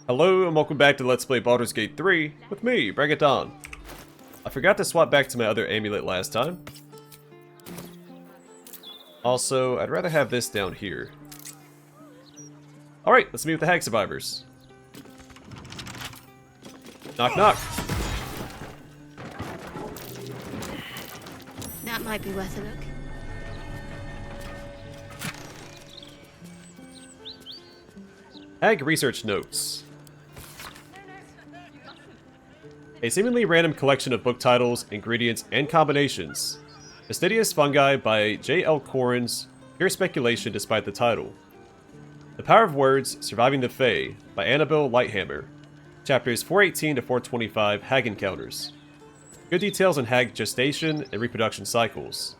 Hello and welcome back to Let's Play Baldur's Gate 3 with me, Bring It On. I forgot to swap back to my other amulet last time. Also, I'd rather have this down here. Alright, let's meet with the hag survivors. Knock knock. That might be worth a look. Hag research notes. A seemingly random collection of book titles, ingredients, and combinations. Fastidious Fungi by J.L. Corrins, pure speculation despite the title. The Power of Words, Surviving the Fae by Annabelle Lighthammer. Chapters 418 to 425, Hag Encounters. Good details on hag gestation and reproduction cycles.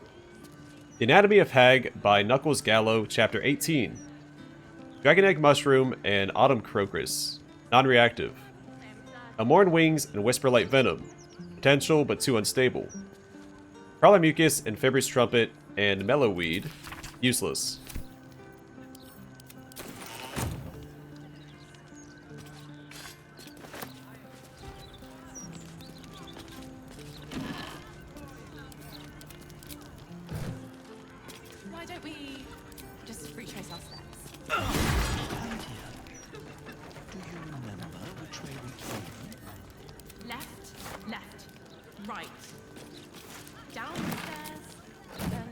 The Anatomy of Hag by Knuckles Gallo, Chapter 18. Dragon Egg Mushroom and Autumn Crocus. Non-reactive. Amorn Wings and Whisperlight Venom. Potential but too unstable. Crawler Mucus and Fibrous Trumpet and Mellowweed. Useless. Why don't we just retrace our steps? Do you remember which way we came? Left, left, right. Down the stairs, then...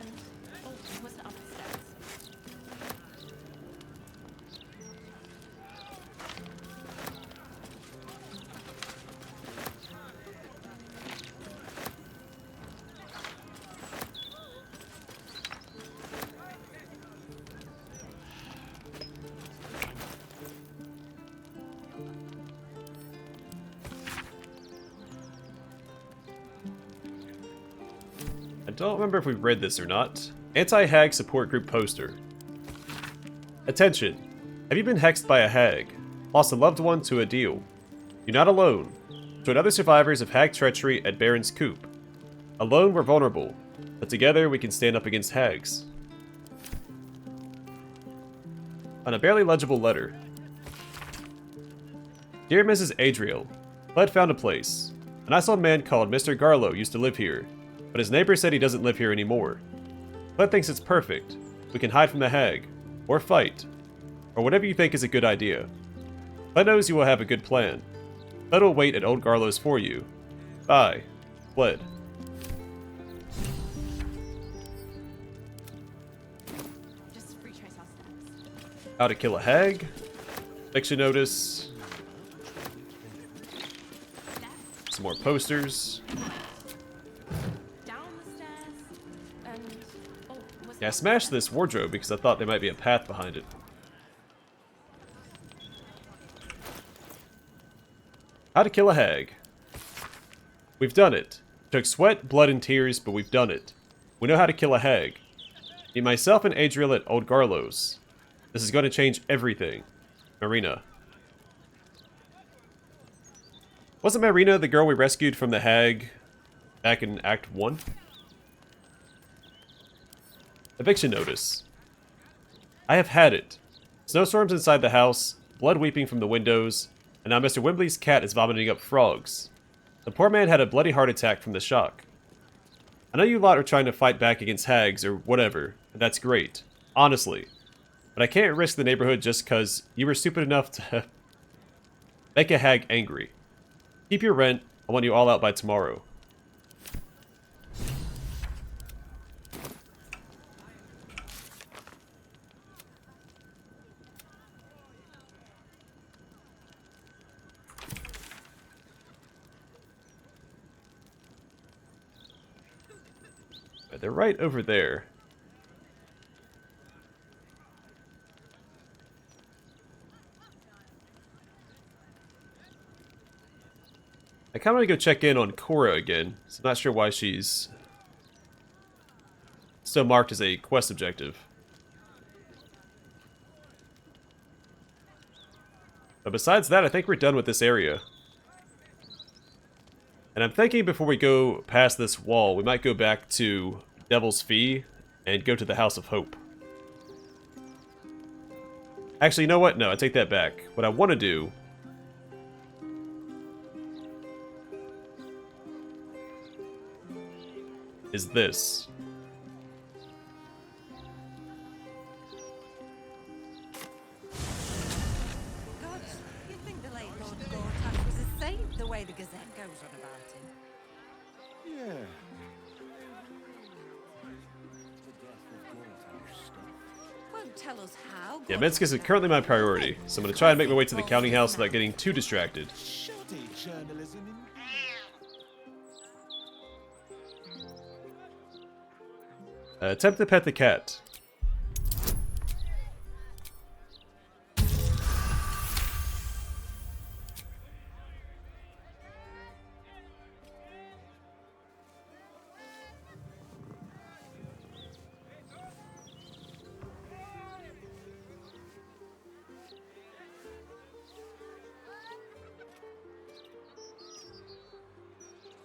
Oh, what's the up the stairs? I don't remember if we read this or not. Anti-hag support group poster. Attention! Have you been hexed by a hag? Lost a loved one to a deal? You're not alone. Join other survivors of hag treachery at Baron's Coop. Alone we're vulnerable, but together we can stand up against hags. On a barely legible letter. Dear Mrs. Adriel, Fled found a place. An isolated man called Mr. Garlow used to live here, but his neighbor said he doesn't live here anymore. Fled thinks it's perfect. We can hide from the hag, or fight, or whatever you think is a good idea. Fled knows you will have a good plan. Fled will wait at Old Garlow's for you. Bye. Fled. Just retrace our steps. How to kill a hag. Fiction notice. Left, Some more posters. down the stairs, and... Oh, what's Yeah, I the smashed this wardrobe because I thought there might be a path behind it. How to kill a hag. We've done it. Took sweat, blood, and tears, but we've done it. We know how to kill a hag. Meet myself and Adriel at Old Garlow's. This is going to change everything. Marina. Wasn't Marina the girl we rescued from the hag back in Act 1? Eviction notice. I have had it. Snowstorms inside the house, blood weeping from the windows, and now Mr. Wimbley's cat is vomiting up frogs. The poor man had a bloody heart attack from the shock. I know you lot are trying to fight back against hags or whatever, and that's great. Honestly. But I can't risk the neighborhood just cause you were stupid enough to make a hag angry. Keep your rent. I want you all out by tomorrow. They're right over there. I kind of want to go check in on Cora again, so I'm not sure why she's still marked as a quest objective. But besides that, I think we're done with this area. And I'm thinking before we go past this wall, we might go back to Devil's Fee and go to the House of Hope. Actually, you know what? No, I take that back. What I want to do is this. God, you'd think the late Lord Gortash was a saint, the way the Gazette goes on about him. Yeah. Won't tell us how. Yeah, Minsk is currently my priority, so I'm gonna try and make my way to the counting house without getting too distracted. Shoddy journalism in Attempt to pet the cat.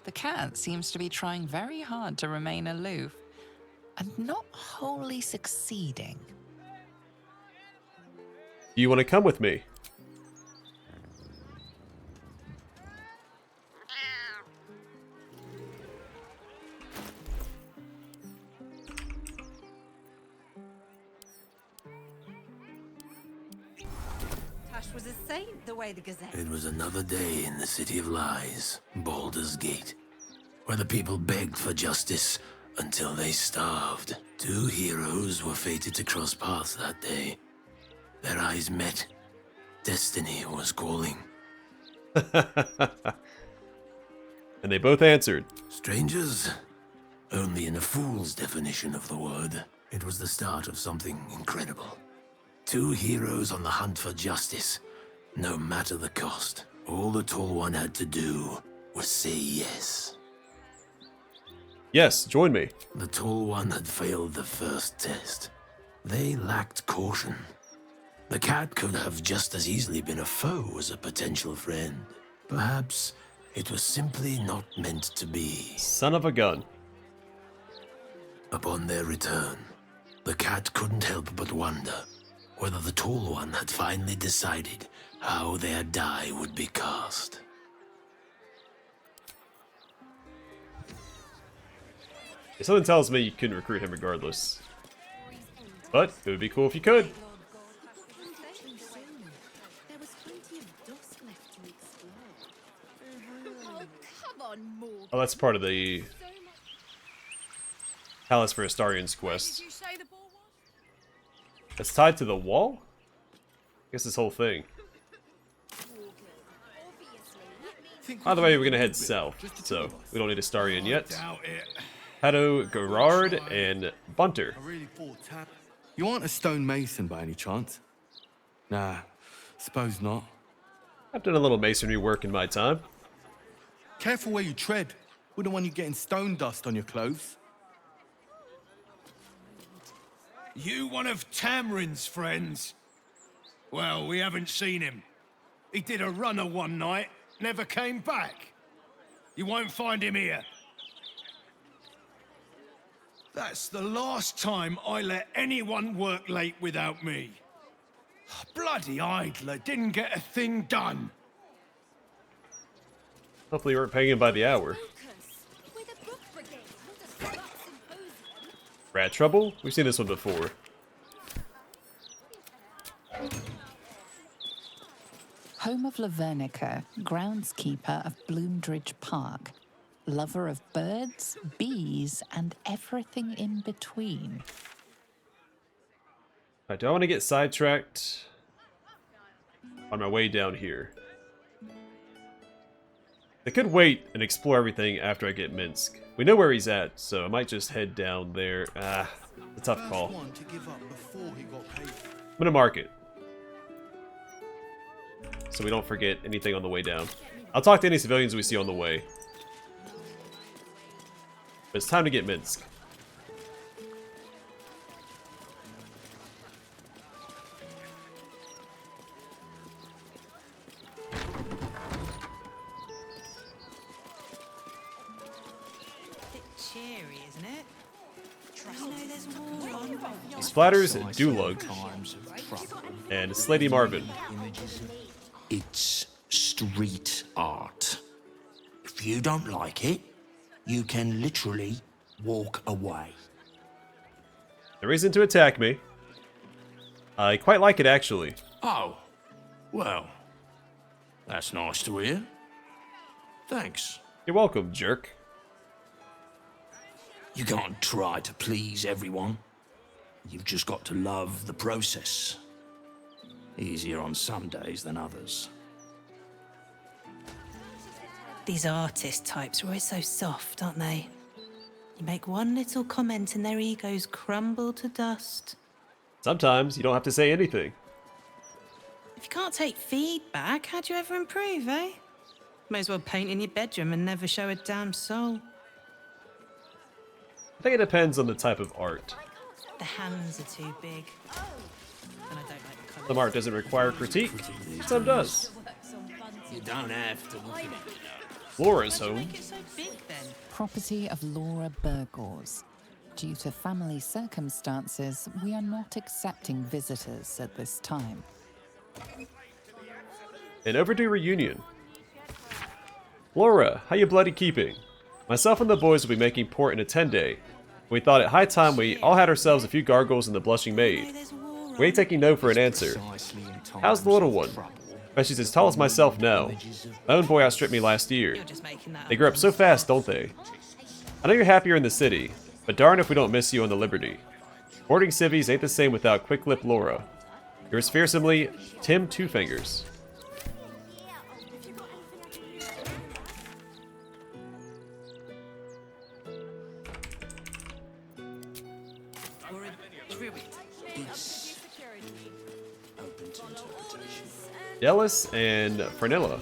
The cat seems to be trying very hard to remain aloof, and not wholly succeeding. Do you want to come with me? Tash was a saint, the way the Gazette. It was another day in the City of Lies, Baldur's Gate, where the people begged for justice until they starved. Two heroes were fated to cross paths that day. Their eyes met. Destiny was calling. And they both answered. Strangers? Only in a fool's definition of the word. It was the start of something incredible. Two heroes on the hunt for justice, no matter the cost. All the Tall One had to do was say yes. Yes, join me. The Tall One had failed the first test. They lacked caution. The cat could have just as easily been a foe as a potential friend. Perhaps it was simply not meant to be. Son of a gun. Upon their return, the cat couldn't help but wonder whether the Tall One had finally decided how their die would be cast. Something tells me you couldn't recruit him regardless. But it would be cool if you could. There was plenty of dust left to explore. Oh, come on, Morgan. Oh, that's part of the So much. Palace for Astarian's quest. Did you say the ball was? That's tied to the wall? I guess this whole thing. Obviously. By the way, we're gonna head south, so we don't need Astarian yet. Hado, Gerard, and Bunter. I really thought tap. You aren't a stonemason by any chance? Nah, suppose not. I've done a little masonry work in my time. Careful where you tread. Wouldn't want you getting stone dust on your clothes. You one of Tamrin's friends? Well, we haven't seen him. He did a runner one night, never came back. You won't find him here. That's the last time I let anyone work late without me. Bloody idler didn't get a thing done. Hopefully you weren't paying him by the hour. With a book brigade, not a slut symposium. Rat Trouble? We've seen this one before. Home of Lavernica, groundskeeper of Bloomdridge Park, lover of birds, bees, and everything in between. Alright, do I want to get sidetracked on my way down here? I could wait and explore everything after I get Minsk. We know where he's at, so I might just head down there. It's a tough call. One to give up before he got paid. I'm gonna mark it, so we don't forget anything on the way down. I'll talk to any civilians we see on the way. But it's time to get Minsk. Bit cheery, isn't it? You know, there's more on. Splatters, Dulug, and Slady Marvin. It's street art. If you don't like it, you can literally walk away. No reason to attack me. I quite like it, actually. Oh, well, that's nice to hear. Thanks. You're welcome, jerk. You can't try to please everyone. You've just got to love the process. Easier on some days than others. These artist types are always so soft, aren't they? You make one little comment and their egos crumble to dust. Sometimes you don't have to say anything. If you can't take feedback, how do you ever improve, eh? May as well paint in your bedroom and never show a damn soul. I think it depends on the type of art. The hands are too big. And I don't like the colours. Some art doesn't require critique, some does. You don't have to look at it. Laura's Why'd you home. make it so big then? Property of Laura Burgors. Due to family circumstances, we are not accepting visitors at this time. An overdue reunion. Laura, how you bloody keeping? Myself and the boys will be making port in a 10-day. We thought it high time we all had ourselves a few gargles in the Blushing Maid. There's war We ain't taking no for an answer. How's the little one? Bet she's as tall as myself now. My own boy outstripped me last year. You're just making that They up. grow up so fast, don't they? I know you're happier in the city, but darn if we don't miss you on the Liberty. Boarding civvies ain't the same without quick-lipped Laura. Yours fearsomely, Tim Two Fingers. Or a druid. It's open to interpretation. Jealous and Fernilla.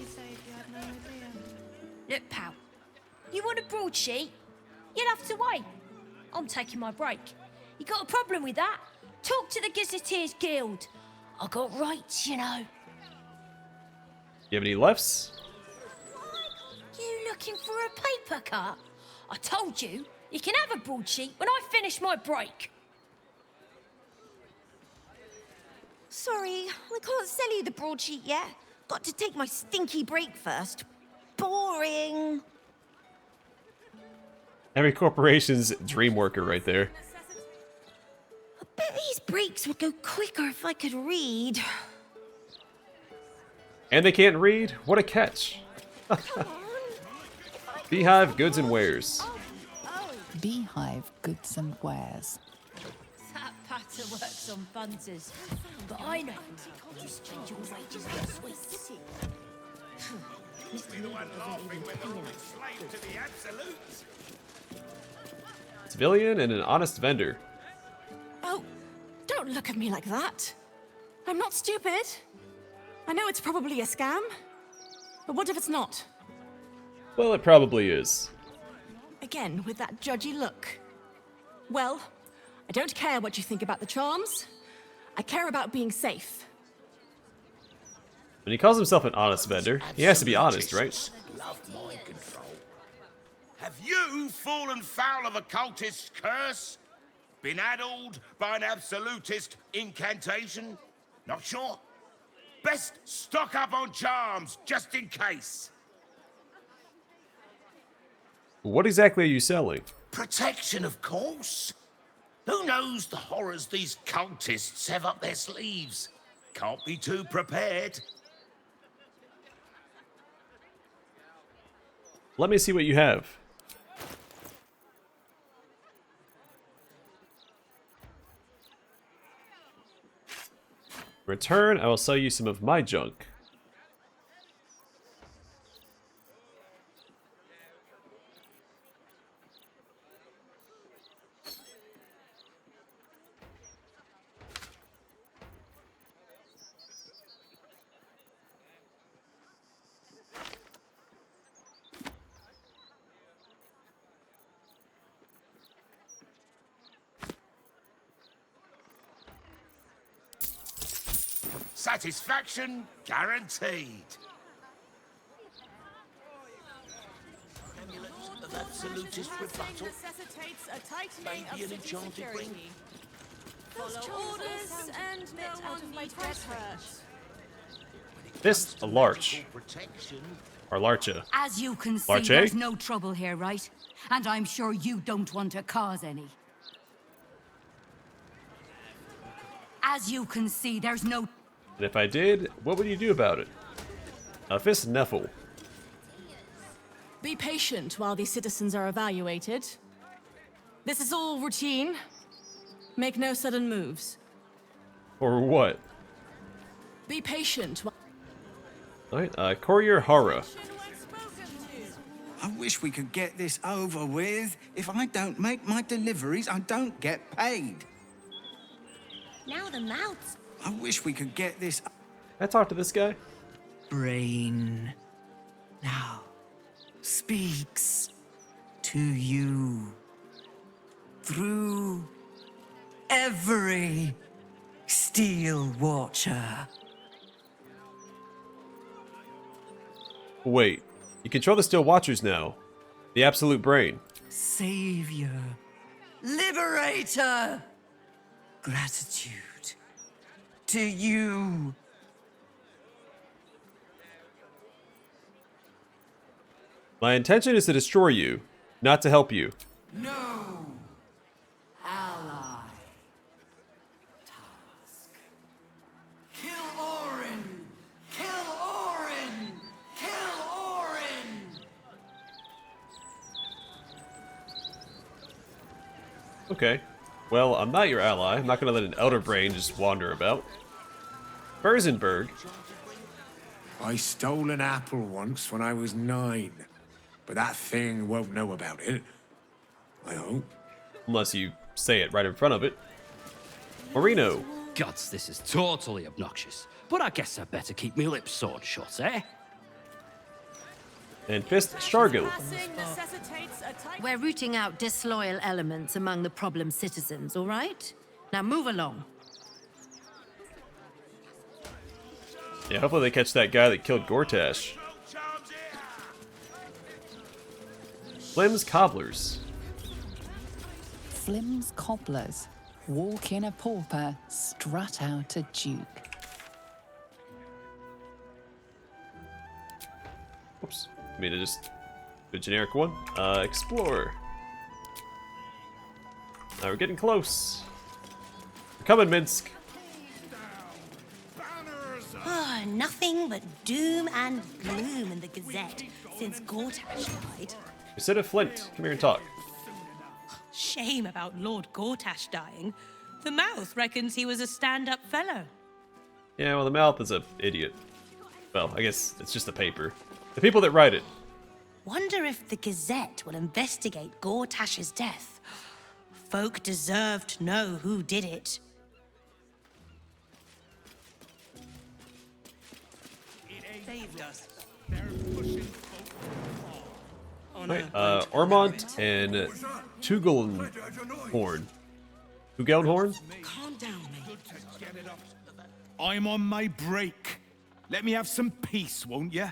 Look, pal, you want a broadsheet? You'll have to wait. I'm taking my break. You got a problem with that? Talk to the Gazetteers Guild. I got rights, you know. You have any lefts? You looking for a paper cut? I told you, you can have a broadsheet when I finish my break. Sorry, I can't sell you the broadsheet yet. Got to take my stinky break first. Boring. Every corporation's dream worker right there. I bet these breaks would go quicker if I could read. And they can't read? What a catch. Beehive Goods and Wares. Beehive Goods and Wares. That patter works on punters, but I know just change your wages and sweets. Civilian and an honest vendor. Oh, don't look at me like that. I'm not stupid. I know it's probably a scam, but what if it's not? Well, it probably is. Again, with that judgy look. Well, I don't care what you think about the charms. I care about being safe. When he calls himself an honest vendor, he has to be honest, right? Love mind control. Have you fallen foul of a cultist's curse? Been addled by an absolutist incantation? Not sure? Best stock up on charms, just in case. What exactly are you selling? Protection, of course. Who knows the horrors these cultists have up their sleeves? Can't be too prepared. Let me see what you have. In return, I will sell you some of my junk. Satisfaction guaranteed. Amulets of absolutist rebuttal. Necessitates a tightening Maybe an enchanted ring. Follow orders and no one needs get hurt. Fist a larch. Protection. Or Larcha. As you can see, Larche? there's no trouble here, right? And I'm sure you don't want to cause any. As you can see, there's no... And if I did, what would you do about it? Fist Neffel. Be patient while these citizens are evaluated. This is all routine. Make no sudden moves. Or what? Be patient. Alright, Courier Hara. I wish we could get this over with. If I don't make my deliveries, I don't get paid. Now the mouths. I wish we could get this... Can I talk to this guy? Brain now speaks to you through every steel watcher. Wait, you control the Steel Watchers now. The Absolute Brain. Savior, liberator, gratitude to you. My intention is to destroy you, not to help you. No ally. Task. Kill Orin. Kill Orin. Kill Orin. Okay. Well, I'm not your ally. I'm not gonna let an Elder Brain just wander about. Bersenberg. I stole an apple once when I was 9. But that thing won't know about it. I hope. Unless you say it right in front of it. Marino. Gods, this is totally obnoxious. But I guess I'd better keep my lips sewed shut, eh? And Fist Shargil. We're rooting out disloyal elements among the problem citizens, all right? Now move along. Yeah, hopefully they catch that guy that killed Gortash. Flim's Cobblers. Flim's cobblers. Walk in a pauper, strut out a duke. Oops. I mean, just a generic one. Explorer. Now we're getting close. We're coming, Minsk. Oh, nothing but doom and gloom in the Gazette since Gortash died. Instead of Flint, come here and talk. Shame about Lord Gortash dying. The mouth reckons he was a stand-up fellow. Yeah, well, the mouth is a idiot. Well, I guess it's just a paper. The people that write it. Wonder if the Gazette will investigate Gortash's death. Folk deserve to know who did it. Saved us. Right, Ormont and Tugelhorn. Tugelhorn? Calm down, mate. I'm on my break. Let me have some peace, won't you?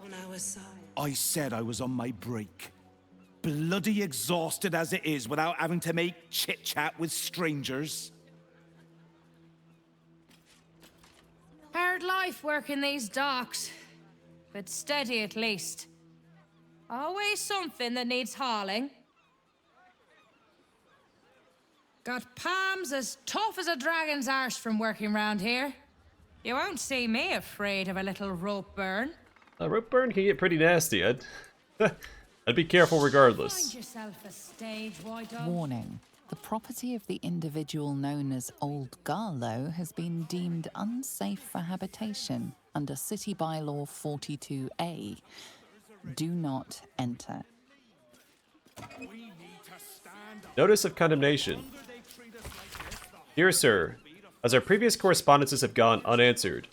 On our side. I said I was on my break. Bloody exhausted as it is without having to make chit-chat with strangers. Hard life working these docks, but steady at least. Always something that needs hauling. Got palms as tough as a dragon's arse from working round here. You won't see me afraid of a little rope burn. A rope burn can get pretty nasty. I'd be careful regardless. Find yourself a stage, why don't? Warning. The property of the individual known as Old Garlow has been deemed unsafe for habitation under City Bylaw 42A. Do not enter. Notice of Condemnation. Dear Sir, as our previous correspondences have gone unanswered,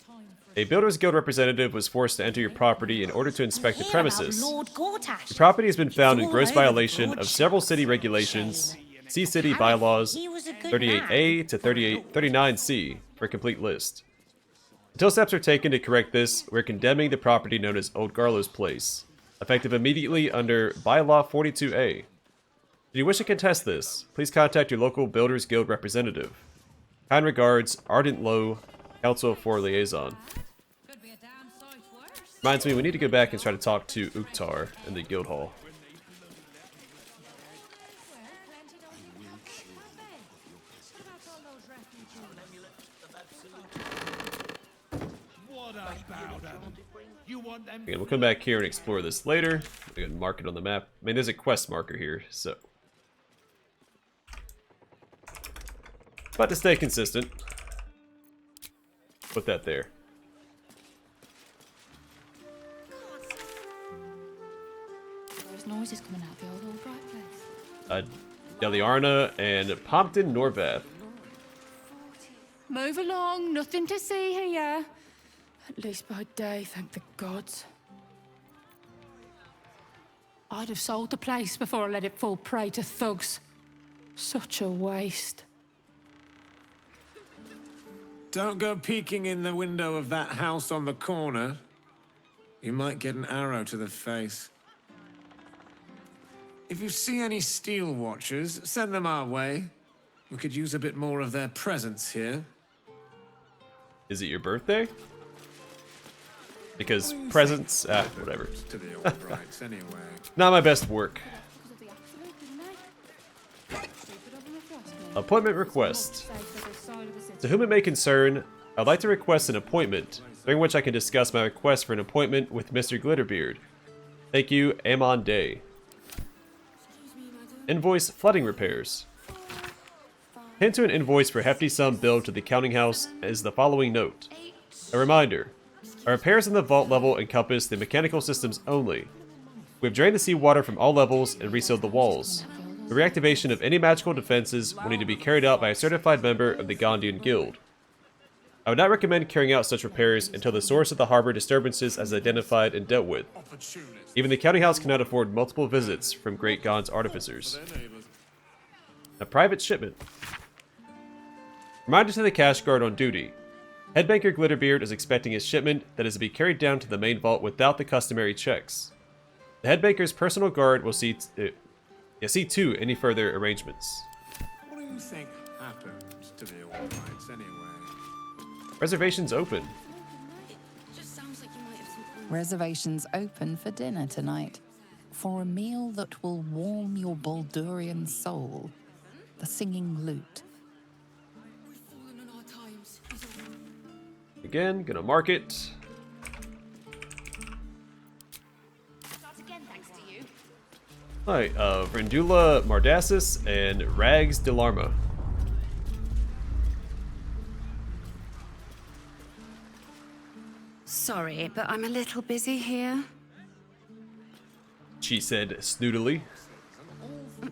a Builders Guild representative was forced to enter your property in order to inspect the premises. Lord Gortash. Your property has been found in gross violation of several city regulations. See City Bylaws 38A to 39C for a complete list. Until steps are taken to correct this, we're condemning the property known as Old Garlow's Place, effective immediately under Bylaw 42A. If you wish to contest this, please contact your local Builders Guild representative. Kind regards, Ardent Low, Council for Liaison. Could be a damn Reminds me, we need to go back and try to talk to Uktar in the guild hall. Again, we'll come back here and explore this later. We can mark it on the map. I mean, there's a quest marker here, so. But to stay consistent, put that there. There's noises coming out of the old bright place. Deliarna and Pompton Norbath. Move along, nothing to see here. At least by day, thank the gods. I'd have sold the place before I let it fall prey to thugs. Such a waste. Don't go peeking in the window of that house on the corner. You might get an arrow to the face. If you see any steel watchers, send them our way. We could use a bit more of their presence here. Is it your birthday? Because presents, whatever. To the old brights, anyway. Not my best work. Appointment request. To whom it may concern, I'd like to request an appointment, during which I can discuss my request for an appointment with Mr. Glitterbeard. Thank you, Amon Day. Invoice flooding repairs. Hint to an invoice for hefty sum billed to the counting house is the following note. A reminder. Our repairs in the vault level encompass the mechanical systems only. We have drained the seawater from all levels and resealed the walls. The reactivation of any magical defenses will need to be carried out by a certified member of the Gondian Guild. I would not recommend carrying out such repairs until the source of the harbor disturbances is identified and dealt with. Even the counting house cannot afford multiple visits from Great Gond's artificers. A private shipment. Reminder to the cash guard on duty. Headbanker Glitterbeard is expecting a shipment that is to be carried down to the main vault without the customary checks. The headbanker's personal guard will see to any further arrangements. What do you think happened to the old brights, anyway? Reservations open. Reservations open for dinner tonight. For a meal that will warm your Baldurian soul. The singing lute. Again, gonna mark it. Alright, Vrindula Mardasis and Rags Delarma. Sorry, but I'm a little busy here. She said snoodily.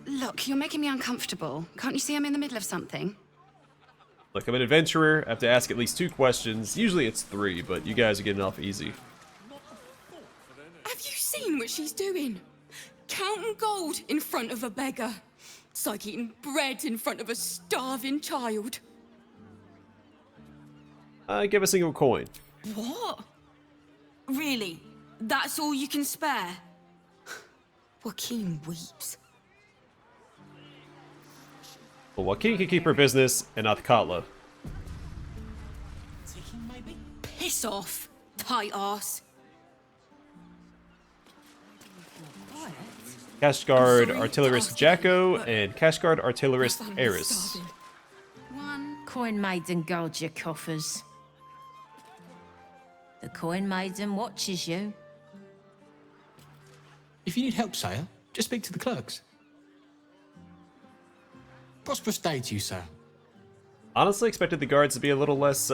Look, you're making me uncomfortable. Can't you see I'm in the middle of something? Look, I'm an adventurer. I have to ask at least 2 questions. Usually it's 3, but you guys are getting off easy. Have you seen what she's doing? Counting gold in front of a beggar. It's like eating bread in front of a starving child. Give a single coin. What? Really? That's all you can spare? Joaquin weeps. Well, Joaquin can keep her business, and Athkatla. Piss off, tight ass. Cashguard Artillerist Jacko and Cashguard Artillerist Eris. One coin maiden guards your coffers. The coin maiden watches you. If you need help, sire, just speak to the clerks. Prosperous day to you, sir. Honestly expected the guards to be a little less,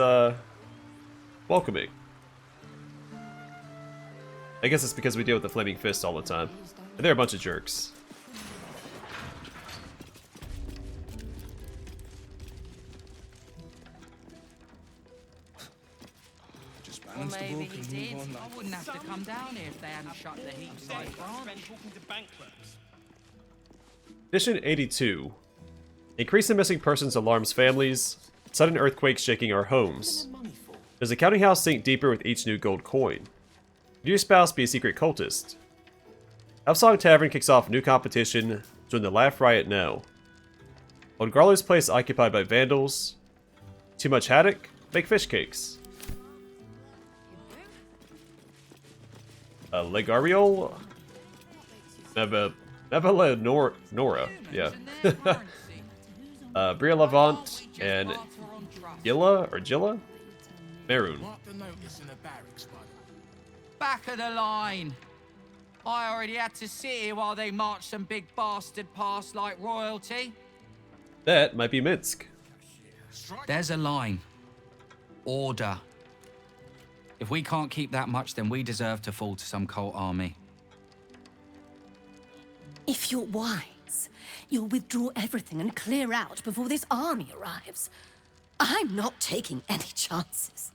welcoming. I guess it's because we deal with the Flaming Fist all the time. And they're a bunch of jerks. Well, maybe he did. I wouldn't have to come down here if they hadn't shut the heat side branch. Edition 82. Increase in missing persons alarms families. Sudden earthquakes shaking our homes. Does the counting house sink deeper with each new gold coin? Could your spouse be a secret cultist? Elfsong Tavern kicks off new competition. Join the Laugh Riot now. Old Garler's place occupied by vandals. Too much haddock? Make fish cakes. Legariol? Nora, yeah. Bria Levant and Gilla? Maroon. Back of the line. I already had to sit here while they marched some big bastard past like royalty. That might be Minsk. There's a line. Order. If we can't keep that much, then we deserve to fall to some cult army. If you're wise, you'll withdraw everything and clear out before this army arrives. I'm not taking any chances.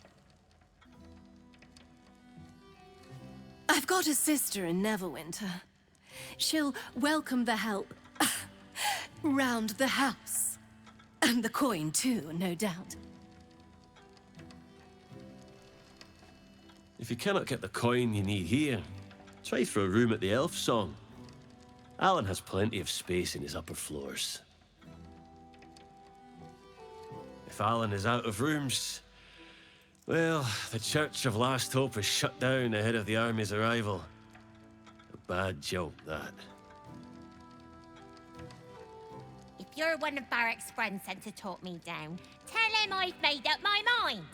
I've got a sister in Neverwinter. She'll welcome the help round the house. And the coin too, no doubt. If you cannot get the coin you need here, try for a room at the Elf Song. Alan has plenty of space in his upper floors. If Alan is out of rooms, well, the Church of Last Hope is shut down ahead of the army's arrival. A bad joke, that. If you're one of Barrack's friends sent to talk me down, tell him I've made up my mind.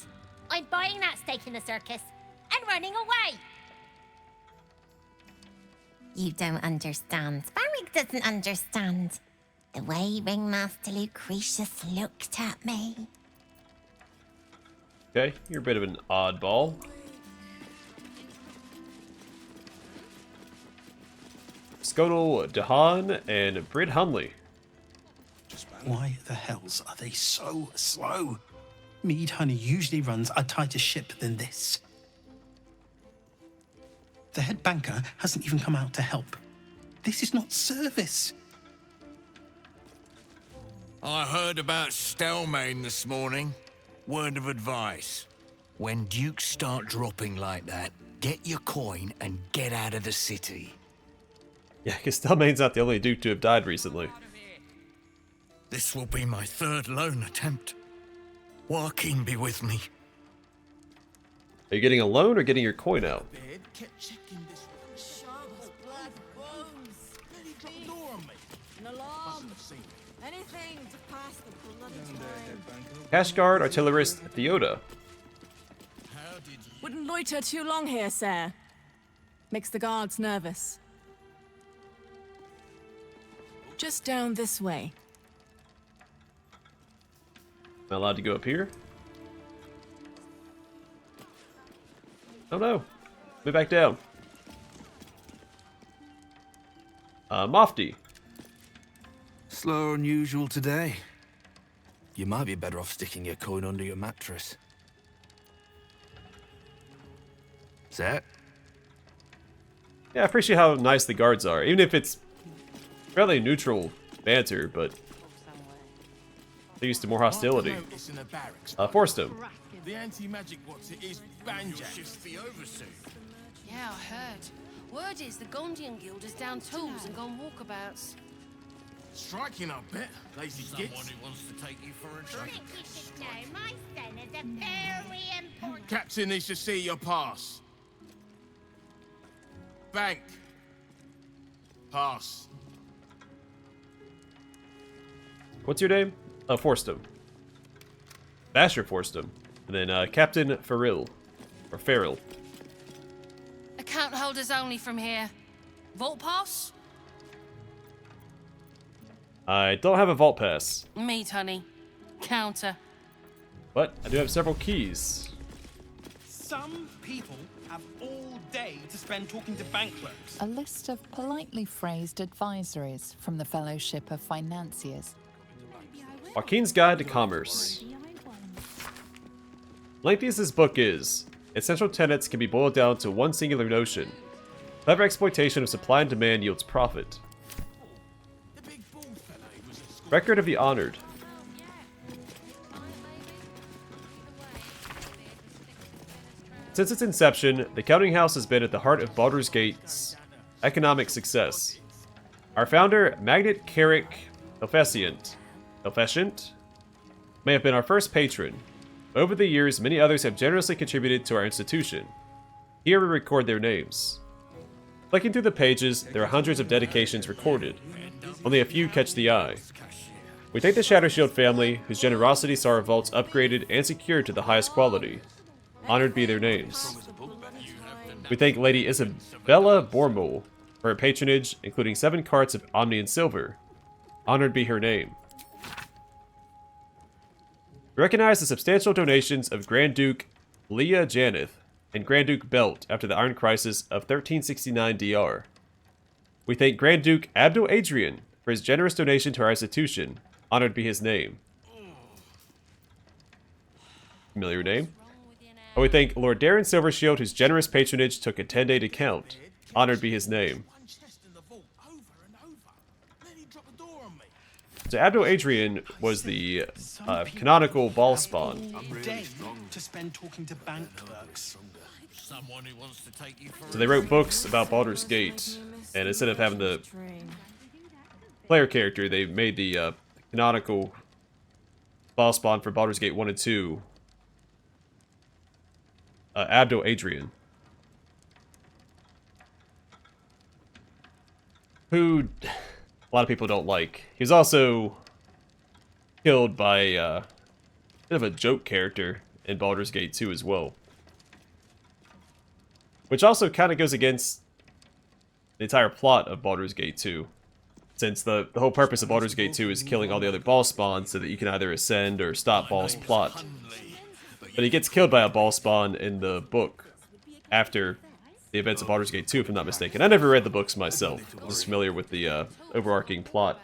I'm buying that stake in the circus and running away. You don't understand. Barrack doesn't understand. The way Ringmaster Lucretius looked at me. Okay, you're a bit of an oddball. Sconal Dahan and Brid Hunley. Why the hells are they so slow? Mead Honey usually runs a tighter ship than this. The head banker hasn't even come out to help. This is not service. I heard about Stelmane this morning. Word of advice. When dukes start dropping like that, get your coin and get out of the city. Yeah, because Stelmane's not the only duke to have died recently. This will be my third loan attempt. Joaquin be with me. Are you getting a loan or getting your coin out? Anything to pass the bloody time. Kashgard artillerist Theoda. Wouldn't loiter too long here, sir. Makes the guards nervous. Just down this way. Am I allowed to go up here? Oh no. Move back down. Mofty. Slower than usual today. You might be better off sticking your coin under your mattress. Set? Yeah, I appreciate how nice the guards are, even if it's fairly neutral banter, but they're used to more hostility. Forced him. The anti-magic what's it is Banjax. The overseer. Yeah, I heard. Word is the Gondian Guild is down tools and gone walkabouts. Striking, I bet. Lazy gits. Someone who wants to take you for a drink. I think you should know my son is a very important... Captain needs to see your pass. Bank. Pass. What's your name? Forstum. Basher Forstum. And then Captain Farrell. Or Farrell. Account holders only from here. Vault pass? I don't have a vault pass. Meat, honey. Counter. But I do have several keys. Some people have all day to spend talking to bank clerks. A list of politely phrased advisories from the Fellowship of Financiers. Joaquin's Guide to Commerce. Lengthy as this book is, its central tenets can be boiled down to one singular notion. Clever exploitation of supply and demand yields profit. Record of the Honored. Since its inception, the counting house has been at the heart of Baldur's Gate's economic success. Our founder, Magnate Carrick Elfescient, may have been our first patron. Over the years, many others have generously contributed to our institution. Here we record their names. Flicking through the pages, there are hundreds of dedications recorded. Only a few catch the eye. We thank the Shadowshield family, whose generosity saw our vaults upgraded and secured to the highest quality. Honored be their names. We thank Lady Isabella Bormul for her patronage, including 7 carts of Omnian silver. Honored be her name. We recognize the substantial donations of Grand Duke Leah Janeth and Grand Duke Belt after the Iron Crisis of 1369 DR. We thank Grand Duke Abdul Adrian for his generous donation to our institution. Honored be his name. Familiar name. And we thank Lord Darren Silvershield, whose generous patronage took a 10-day to count. Honored be his name. So Abdul Adrian was the canonical ball spawn. To spend talking to bank clerks. So they wrote books about Baldur's Gate, and instead of having the player character, they made the canonical ball spawn for Baldur's Gate 1 and 2, Abdul Adrian, who a lot of people don't like. He was also killed by a bit of a joke character in Baldur's Gate 2 as well. Which also kind of goes against the entire plot of Baldur's Gate 2. Since the whole purpose of Baldur's Gate 2 is killing all the other ball spawns so that you can either ascend or stop Ball's plot. But he gets killed by a ball spawn in the book after the events of Baldur's Gate 2, if I'm not mistaken. I never read the books myself. I'm just familiar with the overarching plot.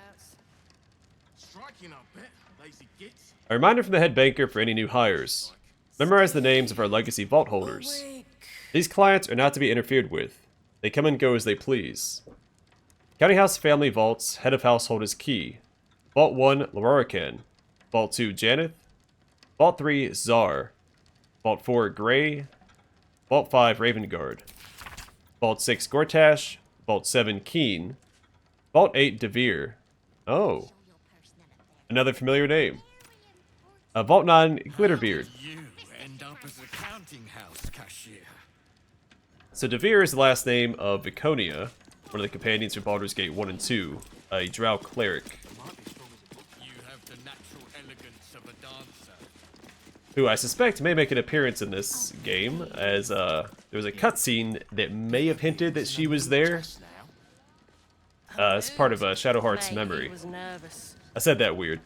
A reminder from the head banker for any new hires. Memorize the names of our legacy vault holders. These clients are not to be interfered with. They come and go as they please. County House Family Vaults, head of household is key. Vault 1, Lororican. Vault 2, Janeth. Vault 3, Czar. Vault 4, Grey. Vault 5, Ravenguard. Vault 6, Gortash. Vault 7, Keen. Vault 8, Devere. Oh. Another familiar name. Vault 9, Glitterbeard. So Devere is the last name of Viconia, one of the companions from Baldur's Gate 1 and 2, a drow cleric. Who I suspect may make an appearance in this game, as there was a cutscene that may have hinted that she was there. As part of Shadowheart's memory. I said that weird.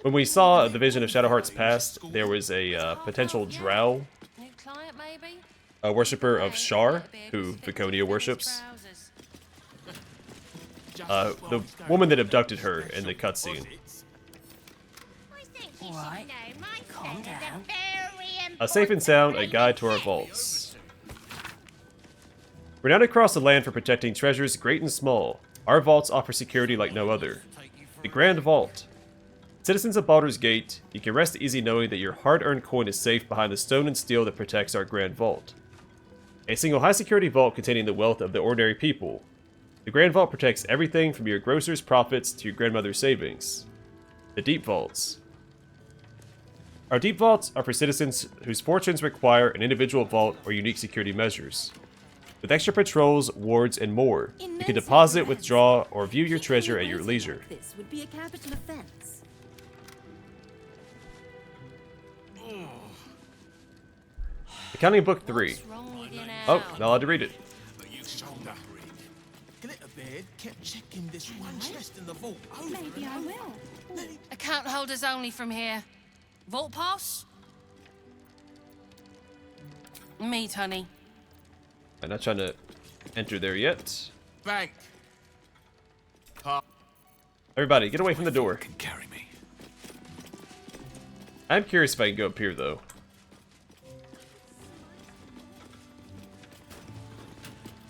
When we saw the vision of Shadowheart's past, there was a potential drow a worshipper of Shar, who Viconia worships. The woman that abducted her in the cutscene. Alright, calm down. A safe and sound, a guide to our vaults. Renowned across the land for protecting treasures great and small, our vaults offer security like no other. The Grand Vault. Citizens of Baldur's Gate, you can rest easy knowing that your hard-earned coin is safe behind the stone and steel that protects our Grand Vault. A single high-security vault containing the wealth of the ordinary people. The Grand Vault protects everything from your grocer's profits to your grandmother's savings. The Deep Vaults. Our Deep Vaults are for citizens whose fortunes require an individual vault or unique security measures. With extra patrols, wards, and more, you can deposit, withdraw, or view your treasure at your leisure. This would be a capital offense. Accounting Book 3. Oh, not allowed to read it. Glitterbeard kept checking this one chest in the vault. Maybe I will. Account holders only from here. Vault pass? Meat, honey. I'm not trying to enter there yet. Bank. Everybody, get away from the door. Can carry me. I'm curious if I can go up here, though.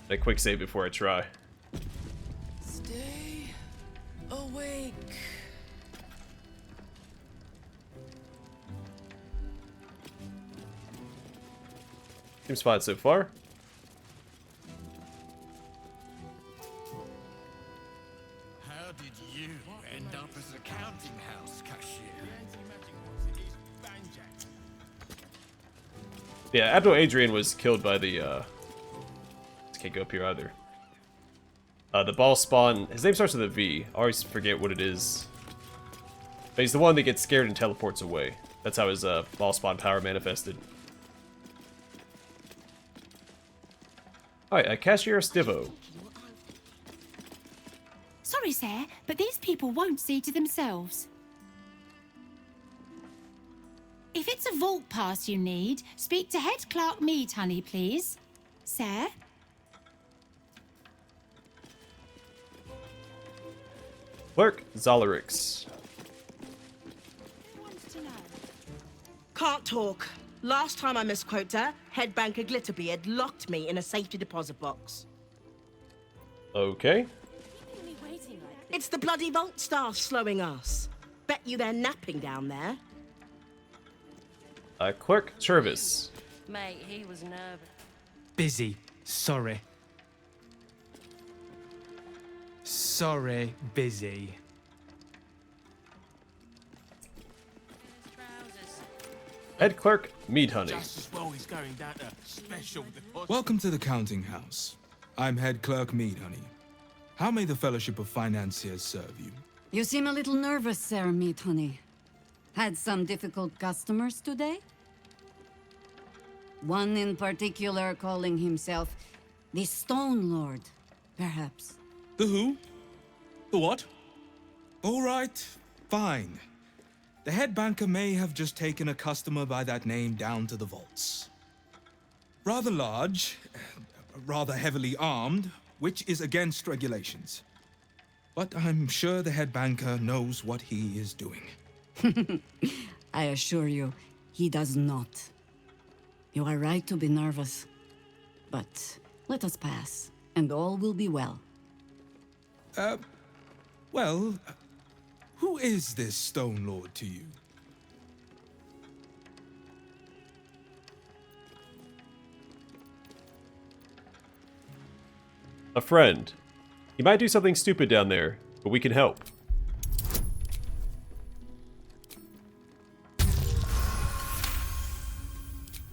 A quick save before I try. Stay awake. Seems fine so far. How did you end up as a counting house cashier? Yeah, Abdul Adrian was killed by the, can't go up here either. The ball spawn, his name starts with a V. I always forget what it is. But he's the one that gets scared and teleports away. That's how his ball spawn power manifested. Alright, Cashier Stivo. Sorry, sir, but these people won't see to themselves. If it's a vault pass you need, speak to Head Clerk Mead, honey, please. Sir? Clerk Zolarix. Can't talk. Last time I misquoted her, head banker Glitterbeard locked me in a safety deposit box. Okay. It's the bloody vault staff slowing us. Bet you they're napping down there. Clerk Service. Mate, he was nervous. Busy. Sorry. Sorry, busy. Head Clerk Mead Honey. Just as well he's going down to special deposit. Welcome to the counting house. I'm Head Clerk Mead Honey. How may the Fellowship of Financiers serve you? You seem a little nervous, Sir Meat Honey. Had some difficult customers today? One in particular calling himself the Stone Lord, perhaps. The who? The what? All right, fine. The head banker may have just taken a customer by that name down to the vaults. Rather large, rather heavily armed, which is against regulations. But I'm sure the head banker knows what he is doing. I assure you, he does not. You are right to be nervous. But let us pass, and all will be well. Well, who is this Stone Lord to you? A friend. He might do something stupid down there, but we can help.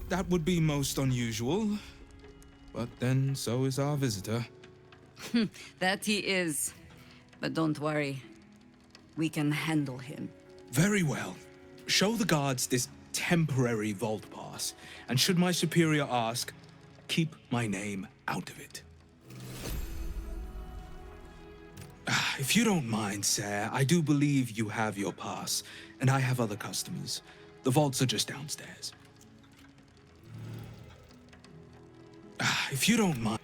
That would be most unusual. But then, so is our visitor. That he is. But don't worry. We can handle him. Very well. Show the guards this temporary vault pass, and should my superior ask, keep my name out of it. If you don't mind, sir, I do believe you have your pass, and I have other customers. The vaults are just downstairs. If you don't mind...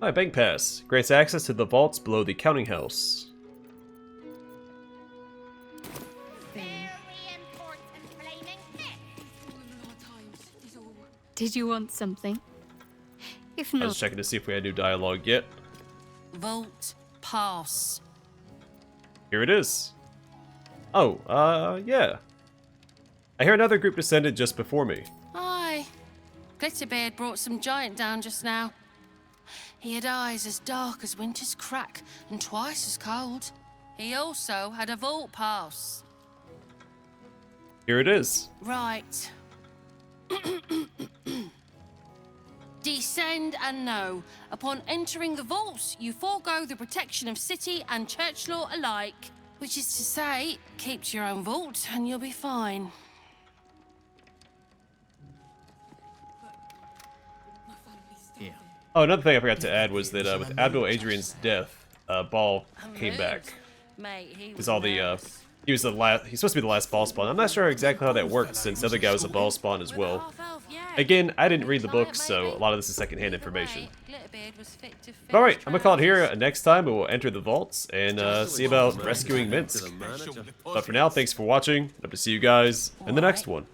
Alright, Bank Pass. Grants access to the vaults below the counting house. Did you want something? If I not... was checking to see if we had new dialogue yet. Vault pass. Here it is. Oh, yeah. I hear another group descended just before me. Aye. Glitterbeard brought some giant down just now. He had eyes as dark as winter's crack and twice as cold. He also had a vault pass. Here it is. Right. Descend and know. Upon entering the vaults, you forego the protection of city and church law alike. Which is to say, keep to your own vault and you'll be fine. Yeah. Oh, another thing I forgot to add was that with Admiral Adrian's death, Ball came back. Mate, Because all the he was the last. He's supposed to be the last ball spawn. I'm not sure exactly how that worked since the other guy was a ball spawn as well. Again, I didn't read the book, so a lot of this is secondhand information. But alright, I'm gonna call it here. Next time we will enter the vaults and see about rescuing Minsk. But for now, thanks for watching. Hope to see you guys in the next one.